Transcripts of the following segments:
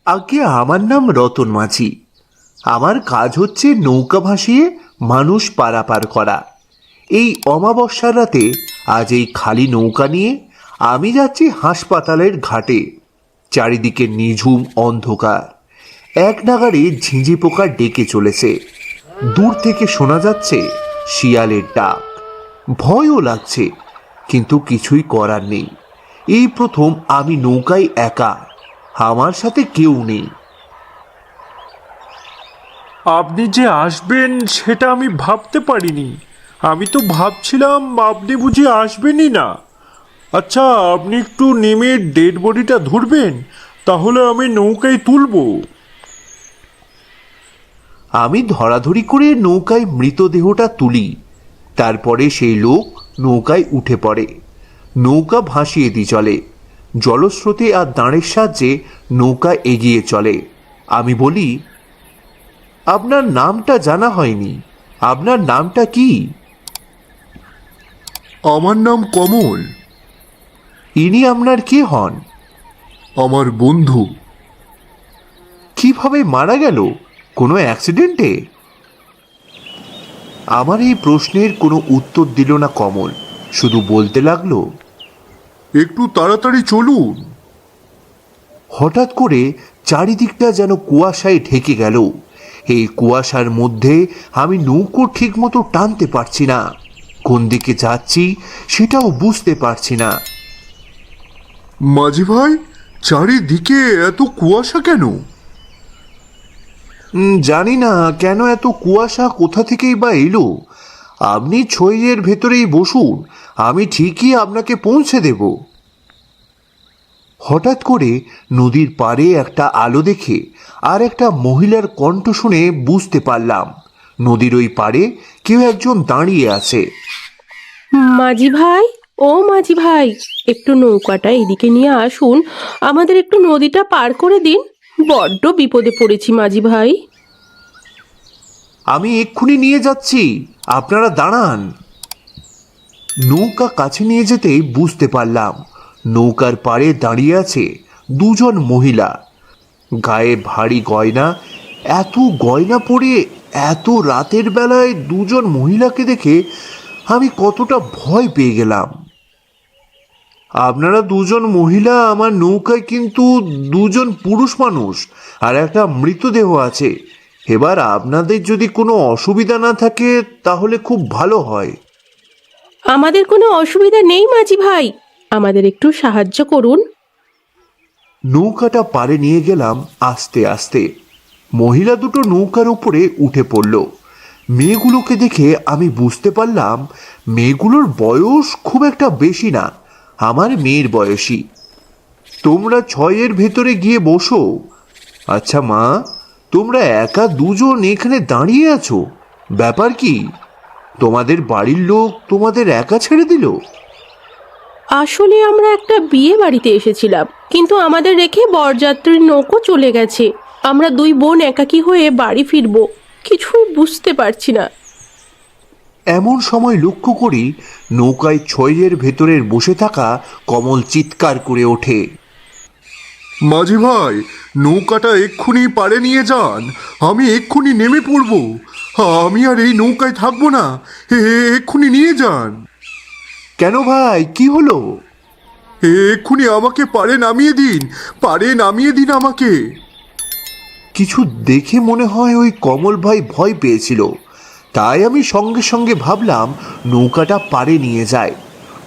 আগে আমার নাম রতন মাঝি। আমার কাজ হচ্ছে নৌকা ভাসিয়ে মানুষ পারাপার করা। এই অমাবস্যার রাতে আজ এই খালি নৌকা নিয়ে আমি যাচ্ছি হাসপাতালের ঘাটে। চারিদিকে নিঝুম অন্ধকার, এক নাগাড়ে ঝিঁঝি পোকা ডেকে চলেছে। দূর থেকে শোনা যাচ্ছে শিয়ালের ডাক। ভয়ও লাগছে, কিন্তু কিছুই করার নেই। এই প্রথম আমি নৌকায় একা, আমার সাথে কেউ নেই। আপনি যে আসবেন সেটা আমি ভাবতে পারিনি। আমি তো ভাবছিলাম আপনি বুঝি আসবেনই না। আচ্ছা, আপনি একটু নেমে ডেড বডিটা ধরবেন, তাহলে আমি নৌকায় তুলবো। আমি ধরাধরি করে নৌকায় মৃতদেহটা তুলি। তারপরে সেই লোক নৌকায় উঠে পড়ে। নৌকা ভাসিয়ে দিয়ে চলে। জলস্রোতে আর দাঁড়ের সাহায্যে নৌকা এগিয়ে চলে। আমি বলি, আপনার নামটা জানা হয়নি, আপনার নামটা কি? আমার নাম কমল। ইনি আপনার কে হন? আমার বন্ধু। কিভাবে মারা গেল? কোনো অ্যাক্সিডেন্টে? আমার এই প্রশ্নের কোনো উত্তর দিল না কমল, শুধু বলতে লাগলো, একটু তাড়াতাড়ি চলুন। হঠাৎ করে চারিদিকটা যেন কুয়াশায় ঢেকে গেল। এই কুয়াশার মধ্যে আমি নৌকো ঠিক মতো টানতে পারছি না। কোন দিকে যাচ্ছি সেটাও বুঝতে পারছি না। মাঝি ভাই, চারিদিকে এত কুয়াশা কেন? জানি না কেন এত কুয়াশা কোথা থেকেই বা এলো। আপনি ছইয়ের ভেতরেই বসুন, আমি ঠিকই আপনাকে পৌঁছে দেব। হঠাৎ করে নদীর পাড়ে একটা আলো দেখে আর একটা মহিলার কণ্ঠ শুনে বুঝতে পারলাম নদীর ওই পাড়ে কেউ একজন দাঁড়িয়ে আছে। মাঝি ভাই, ও মাঝি ভাই, একটু নৌকাটা এদিকে নিয়ে আসুন, আমাদের একটু নদীটা পার করে দিন। বড্ড বিপদে পড়েছি মাঝি ভাই। আমি এক্ষুনি নিয়ে যাচ্ছি, আপনারা দাঁড়ান। নৌকা কাছে নিয়ে যেতেই বুঝতে পারলাম নৌকার পাড়ে দাঁড়িয়ে আছে দুজন মহিলা। গায়ে ভারী গয়না। এত গয়না পরে এত রাতের বেলায় দুজন মহিলাকে দেখে আমি কতটা ভয় পেয়ে গেলাম। আপনারা দুজন মহিলা আমার নৌকায়, কিন্তু দুজন পুরুষ মানুষ আর একটা মৃতদেহ আছে। এবার আপনাদের যদি কোনো অসুবিধা না থাকে তাহলে খুব ভালো হয়। আমাদের কোনো অসুবিধা নেই মাঝি ভাই, আমাদের একটু সাহায্য করুন। নৌকাটা পাড়ে নিয়ে গেলাম আস্তে আস্তে। মহিলা দুটো নৌকার উপরে উঠে পড়ল। মেয়েগুলোকে দেখে আমি বুঝতে পারলাম মেয়েগুলোর বয়স খুব একটা বেশি না, আমার মেয়ের বয়সী। তোমরা ছয়ের ভেতরে গিয়ে বসো। আচ্ছা মা, তোমরা একা দুজন এখানে দাঁড়িয়ে আছো, ব্যাপার কি? তোমাদের বাড়ির লোক তোমাদের একা ছেড়ে দিল? আসলে আমরা একটা বিয়ে বাড়িতে এসেছিলাম, কিন্তু আমাদের রেখে বরযাত্রীর নৌকো চলে গেছে। আমরা দুই বোন একাকী হয়ে বাড়ি ফিরবো, কিছুই বুঝতে পারছি না। এমন সময় লক্ষ্য করি নৌকায় ছয়ের ভেতরের বসে থাকা কমল চিৎকার করে ওঠে, মাঝি ভাই, নৌকাটা এক্ষুনি পাড়ে নিয়ে যান। আমি এক্ষুনি নেমে পড়ব। আমি আর এই নৌকায় থাকবো না। এক্ষুনি নিয়ে যান। কেন ভাই, কি হলো? এক্ষুনি আমাকে পাড়ে নামিয়ে দিন। পাড়ে নামিয়ে দিন আমাকে। কিছু দেখে মনে হয় ওই কমল ভাই ভয় পেয়েছিল, তাই আমি সঙ্গে সঙ্গে ভাবলাম নৌকাটা পাড়ে নিয়ে যায়।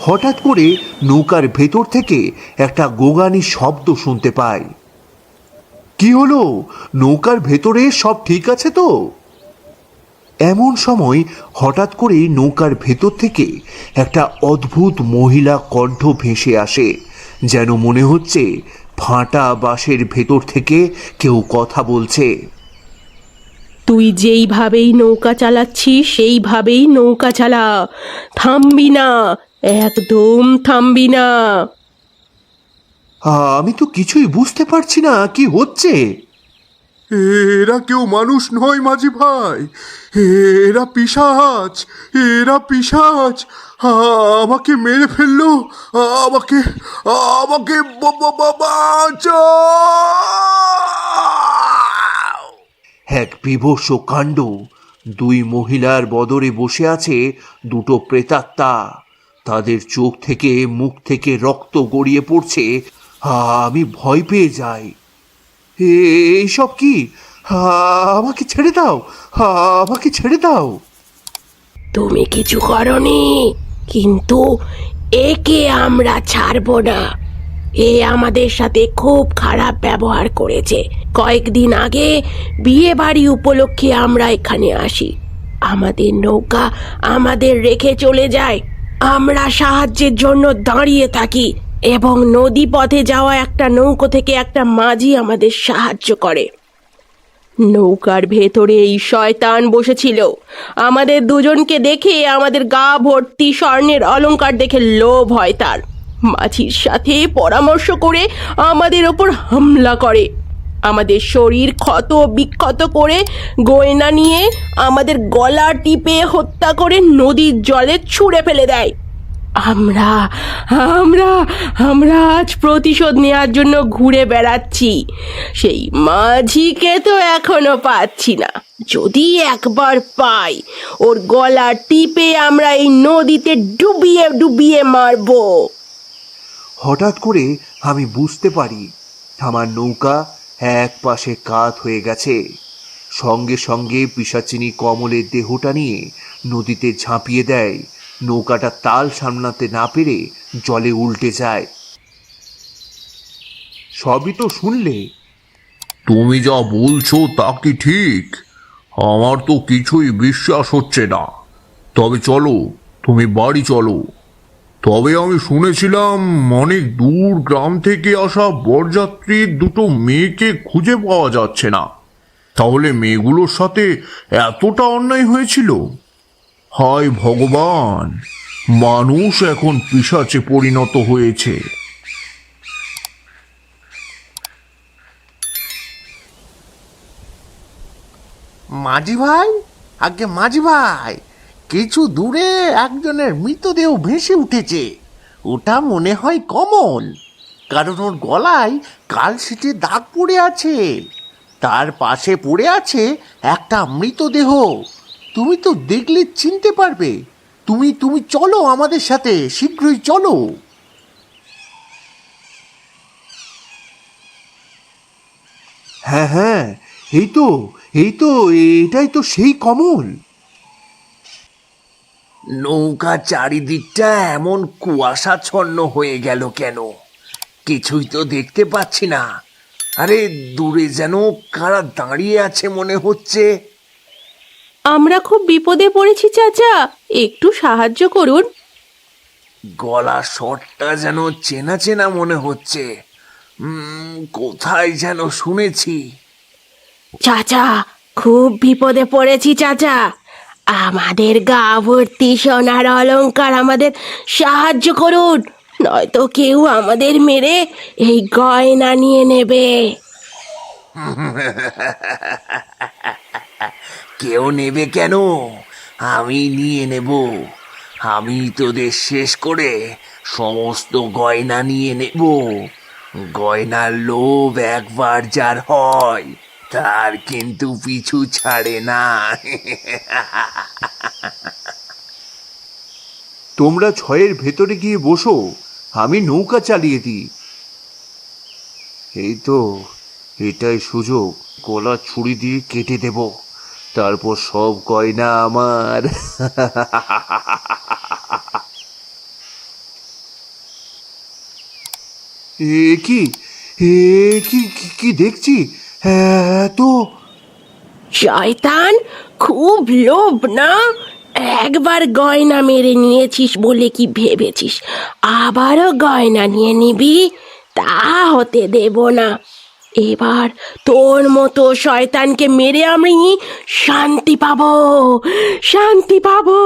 হঠাৎ করে নৌকার ভেতর থেকে একটা গোগানি শব্দ শুনতে পাই। কি হলো? নৌকার ভেতরে সব ঠিক আছে তো? এমন সময় হঠাৎ করে নৌকার ভেতর থেকে একটা অদ্ভুত মহিলা কণ্ঠ ভেসে আসে, যেন মনে হচ্ছে ফাটা বাঁশের ভেতর থেকে কেউ কথা বলছে। তুই যেইভাবেই নৌকা চালাচ্ছিস সেইভাবেই নৌকা চালা, থামবি না, একদম থামবি না। আমি তো কিছুই বুঝতে পারছি না কি হচ্ছে। এরা কেউ মানুষ নয় মাঝি ভাই। এরা পিশাচ। এরা পিশাচ। আমাকে মেরে ফেললো। আমাকে আমাকে বাঁচাও। এক বীভৎস কাণ্ড। দুই মহিলার বদরে বসে আছে দুটো প্রেতাত্মা। তাদের চোখ থেকে মুখ থেকে রক্ত গড়িয়ে পড়ছে। আমি ভয় পেয়ে যাই। এইসব কি? আমাকে ছেড়ে দাও, আমাকে ছেড়ে দাও। তুমি কিছু করনি, কিন্তু একে আমরা ছাড়বো না। এ আমাদের সাথে খুব খারাপ ব্যবহার করেছে। কয়েকদিন আগে বিয়ে বাড়ি উপলক্ষে আমরা এখানে আসি, আমাদের নৌকা আমাদের রেখে চলে যায়। আমরা সাহায্যের জন্য দাঁড়িয়ে থাকি এবং নদী পথে যাওয়া একটা নৌকো থেকে একটা মাঝি আমাদের সাহায্য করে। নৌকার ভেতরে এই শয়তান বসেছিল। আমাদের দুজনকে দেখে আমাদের গা ভর্তি স্বর্ণের অলংকার দেখে লোভ হয় তার। মাঝির সাথে পরামর্শ করে আমাদের ওপর হামলা করে, আমাদের শরীর ক্ষত বিক্ষত করে গয়না নিয়ে আমাদের গলা টিপে হত্যা করে নদীর জলে ছুঁড়ে ফেলে দেয়। আমরা আমরা আমরা আজ প্রতিশোধ নেওয়ার জন্য ঘুরে বেড়াচ্ছি। সেই মাঝিকে তো এখনো পাচ্ছি না। যদি একবার পাই, ওর গলা টিপে আমরা এই নদীতে ডুবিয়ে ডুবিয়ে মারবো। হঠাৎ করে আমি বুঝতে পারি আমার নৌকা এক পাশে কাত হয়ে গেছে। সঙ্গে সঙ্গে পিশাচিনী কমলের দেহটা নিয়ে নদীতে ঝাঁপিয়ে দেয়। নৌকাটা তাল সামলাতে না পেরে জলে উল্টে যায়। সবই তো শুনলে। তুমি যা বলছো তা কি ঠিক? আমার তো কিছুই বিশ্বাস হচ্ছে না। তবে চলো, তুমি বাড়ি চলো। তবে আমি শুনেছিলাম অনেক দূর গ্রাম থেকে আসা বরযাত্রীর দুটো মেয়েকে খুঁজে পাওয়া যাচ্ছে না। তাহলে মেয়েগুলোর সাথে এতটা অন্যায় হয়েছিল? হায় ভগবান, মানুষ এখন পিশাচে পরিণত হয়েছে। মাঝি ভাই, আগে মাঝি ভাই, কিছু দূরে একজনের মৃতদেহ ভেসে উঠেছে। ওটা মনে হয় কমল, কারণ ওর গলায় কালশিটে দাগ পড়ে আছে। তার পাশে পড়ে আছে একটা মৃতদেহ। তুমি তো দেখলে চিনতে পারবে। তুমি তুমি চলো আমাদের সাথে, শীঘ্রই চলো। হ্যাঁ হ্যাঁ, এই তো এটাই তো সেই কমল। নৌকা চারিদিকটা এমন কুয়াশাচ্ছন্ন হয়ে গেল কেন? কিছুই তো দেখতে পাচ্ছি না। আরে দূরে যেন কারা দাঁড়িয়ে আছে মনে হচ্ছে। আমরা খুব বিপদে পড়েছি চাচা, একটু সাহায্য করুন। গলা স্বরটা যেন চেনা চেনা মনে হচ্ছে। কোথায় যেন শুনেছি। চাচা, খুব বিপদে পড়েছি চাচা। আমাদের গা ভর্তি সোনার অলংকার, আমাদের সাহায্য করুন, নয়তো কেউ আমাদের মেরে এই গয়না নিয়ে নেবে। কেউ নেবে কেন? আমি নিয়ে নেব। আমি তোদের শেষ করে সমস্ত গয়না নিয়ে নেব। গয়নার লোভ একবার যার হয়, তার কিন্তু পিছু ছাড়ে না। তোমরা ছয়ের ভেতরে গিয়ে বসো, আমি নৌকা চালিয়ে দিই। এই তো, এটাই সুযোগ। গলা ছুরি দিয়ে কেটে দেব, তারপর সব গয়না আমার। এ কি এ কি কি- কি দেখছি? তো শয়তান, খুব লোভ না? একবার গয়না মেরে নিয়েছিস বলে কি ভেবেছিস আবারও গয়না নিয়ে নিবি? তা হতে দেব না। এবার তোর মতো শয়তানকে মেরে আমি শান্তি পাবো, শান্তি পাবো,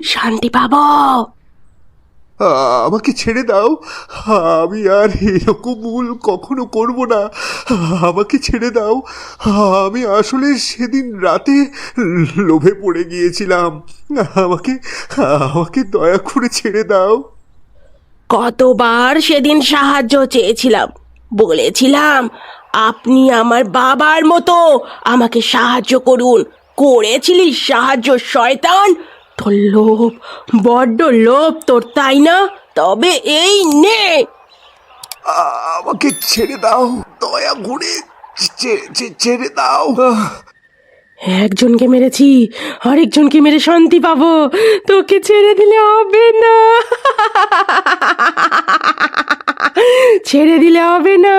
শান্তি পাবো। আমাকে ছেড়ে দাও, আমি আর এরকম ভুল কখনো করব না। আমাকে ছেড়ে দাও। আমি আসলে সেদিন রাতে লোভে পড়ে গিয়েছিলাম। আমাকে আমাকে দয়া করে ছেড়ে দাও। কতবার সেদিন সাহায্য চেয়েছিলাম, বলেছিলাম আপনি আমার বাবার মতো আমাকে সাহায্য করুন। করেছিলিস সাহায্য শয়তান? তোর লোভ, বড্ড লোভ তোর, তাই না? তবে এই নে। আমাকে ছেড়ে দাও, দয়া করে ছেড়ে দাও। একজনকে মেরেছি, আরেকজনকে মেরে শান্তি পাবো। তোকে ছেড়ে দিলে হবে না, ছেড়ে দিলে হবে না।